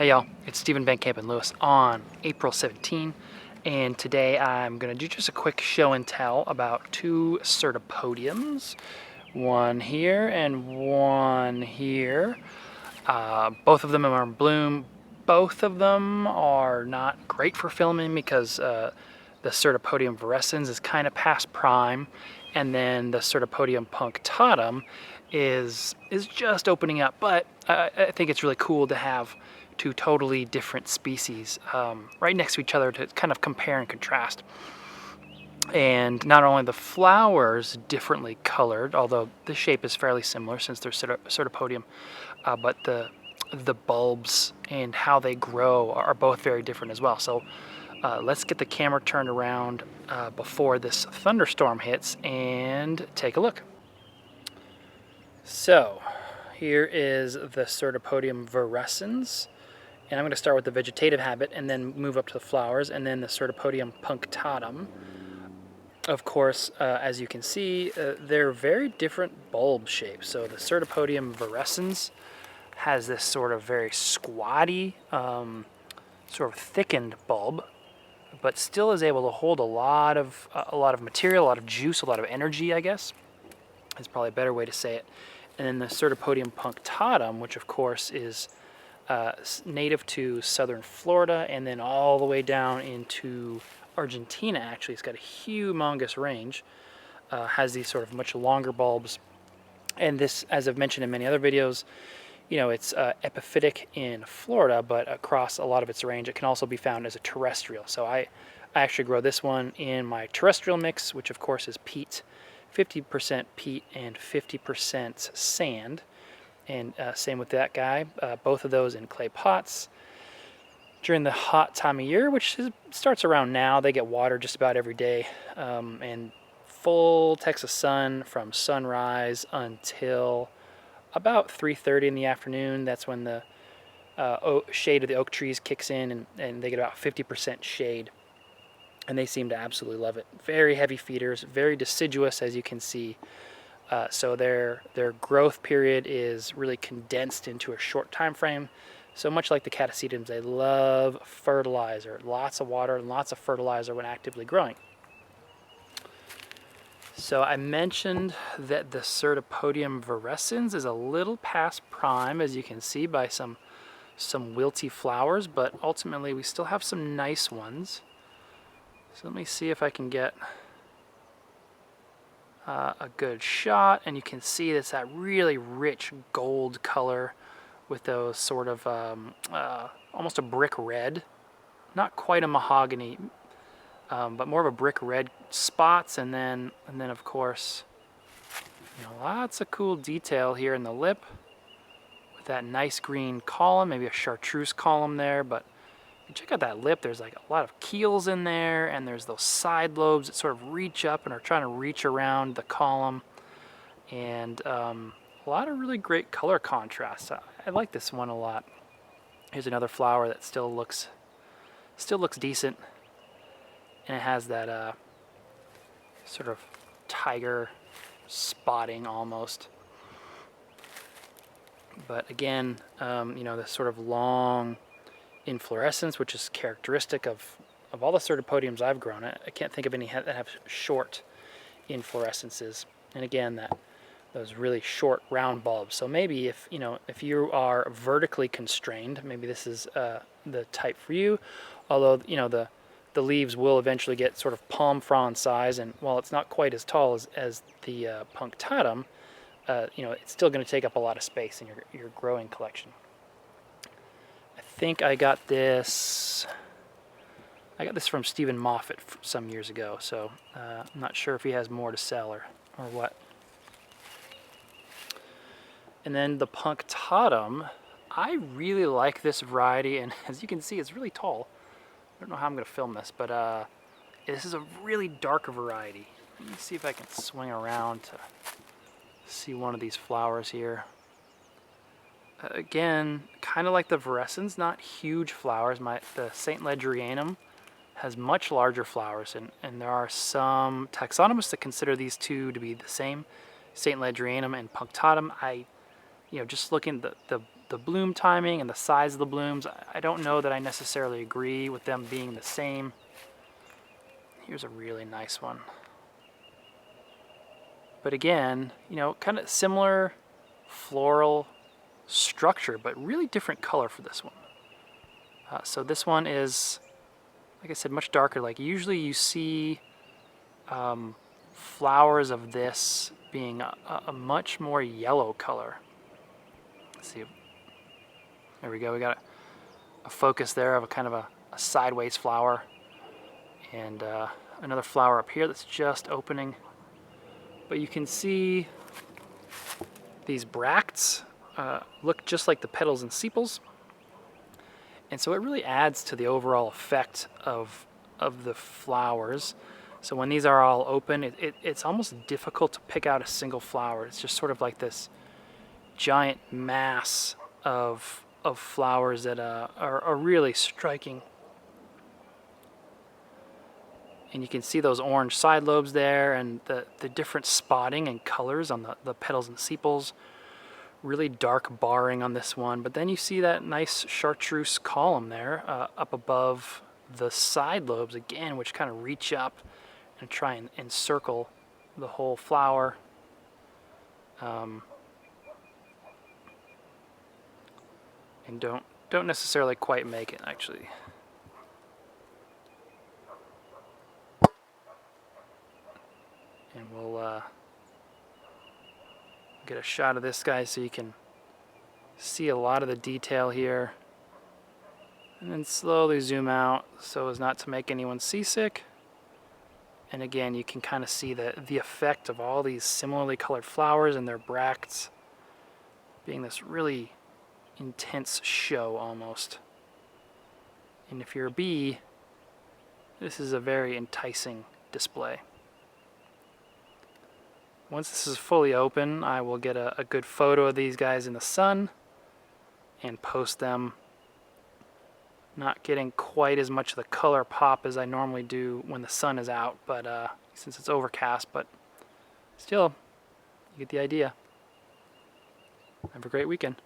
Hey y'all, it's Stephen Van Kampen-Lewis on April 17, and today I'm going to do just a quick show and tell about two Cyrtopodiums, one here and one here. Both of them are in bloom. Both of them are not great for filming because the Cyrtopodium virescens is kind of past prime, and then the Cyrtopodium punctatum is just opening up. But I think it's really cool to have two totally different species right next to each other to kind of compare and contrast. And not only the flowers differently colored, although the shape is fairly similar since they're Cyrtopodium, but the bulbs and how they grow are both very different as well. So let's get the camera turned around before this thunderstorm hits and take a look. So here is the Cyrtopodium virescens. And I'm going to start with the vegetative habit and then move up to the flowers, and then the Cyrtopodium punctatum. Of course, as you can see, they're very different bulb shapes. So the Cyrtopodium virescens has this sort of very squatty, sort of thickened bulb, but still is able to hold a lot of material, a lot of juice, a lot of energy, I guess, is probably a better way to say it. And then the Cyrtopodium punctatum, which of course is native to southern Florida and then all the way down into Argentina. Actually, it's got a humongous range, has these sort of much longer bulbs, and this, as I've mentioned in many other videos, you know, it's epiphytic in Florida, but across a lot of its range it can also be found as a terrestrial. So I actually grow this one in my terrestrial mix, which of course is peat, 50% peat and 50% sand. And same with that guy, both of those in clay pots. During the hot time of year, which starts around now, they get water just about every day, and full Texas sun from sunrise until about 3:30 in the afternoon. That's when the shade of the oak trees kicks in, and they get about 50% shade, and they seem to absolutely love it. Very heavy feeders, very deciduous, as you can see. So their growth period is really condensed into a short time frame. So much like the catasetums, they love fertilizer, lots of water and lots of fertilizer when actively growing. So I mentioned that the Cyrtopodium virescens is a little past prime, as you can see by some wilty flowers, but ultimately we still have some nice ones. So let me see if I can get a good shot, and you can see it's that really rich gold color with those sort of almost a brick red, not quite a mahogany, but more of a brick red spots, and then of course, you know, lots of cool detail here in the lip with that nice green column, maybe a chartreuse column there. But check out that lip, there's like a lot of keels in there, and there's those side lobes that sort of reach up and are trying to reach around the column, and a lot of really great color contrast. I like this one a lot. Here's another flower that still looks decent, and it has that sort of tiger spotting almost. But again, you know, this sort of long inflorescence, which is characteristic of all the Cyrtopodiums I've grown. I can't think of any that have short inflorescences. And again, those really short round bulbs. So maybe if you are vertically constrained, maybe this is the type for you. Although, you know, the leaves will eventually get sort of palm frond size, and while it's not quite as tall as the punctatum, you know, it's still going to take up a lot of space in your growing collection. I think I got this from Stephen Moffat some years ago, so I'm not sure if he has more to sell or what. And then the punctatum, I really like this variety, and as you can see, it's really tall. I don't know how I'm going to film this, but this is a really dark variety. Let me see if I can swing around to see one of these flowers here. Again, kind of like the virescens, not huge flowers. The St. Ledgerianum has much larger flowers, and there are some taxonomists that consider these two to be the same, St. Ledgerianum and punctatum. You know, just looking, the the bloom timing and the size of the blooms, I don't know that I necessarily agree with them being the same. Here's a really nice one. But again, you know, kind of similar floral structure, but really different color for this one. So this one is, like I said, much darker. Like usually you see flowers of this being a much more yellow color. Let's see. There we go. We got a focus there of a kind of a sideways flower. And another flower up here that's just opening. But you can see these bracts look just like the petals and sepals. And so it really adds to the overall effect of the flowers. So when these are all open, it's almost difficult to pick out a single flower. It's just sort of like this giant mass of flowers that are really striking. And you can see those orange side lobes there and the different spotting and colors on the petals and sepals. Really dark barring on this one. But then you see that nice chartreuse column there up above the side lobes again, which kind of reach up and try and encircle the whole flower. And don't necessarily quite make it, actually. And we'll get a shot of this guy so you can see a lot of the detail here. And then slowly zoom out so as not to make anyone seasick. And again, you can kind of see the effect of all these similarly colored flowers and their bracts being this really intense show almost. And if you're a bee, this is a very enticing display. Once this is fully open, I will get a good photo of these guys in the sun and post them. Not getting quite as much of the color pop as I normally do when the sun is out, but since it's overcast, but still, you get the idea. Have a great weekend.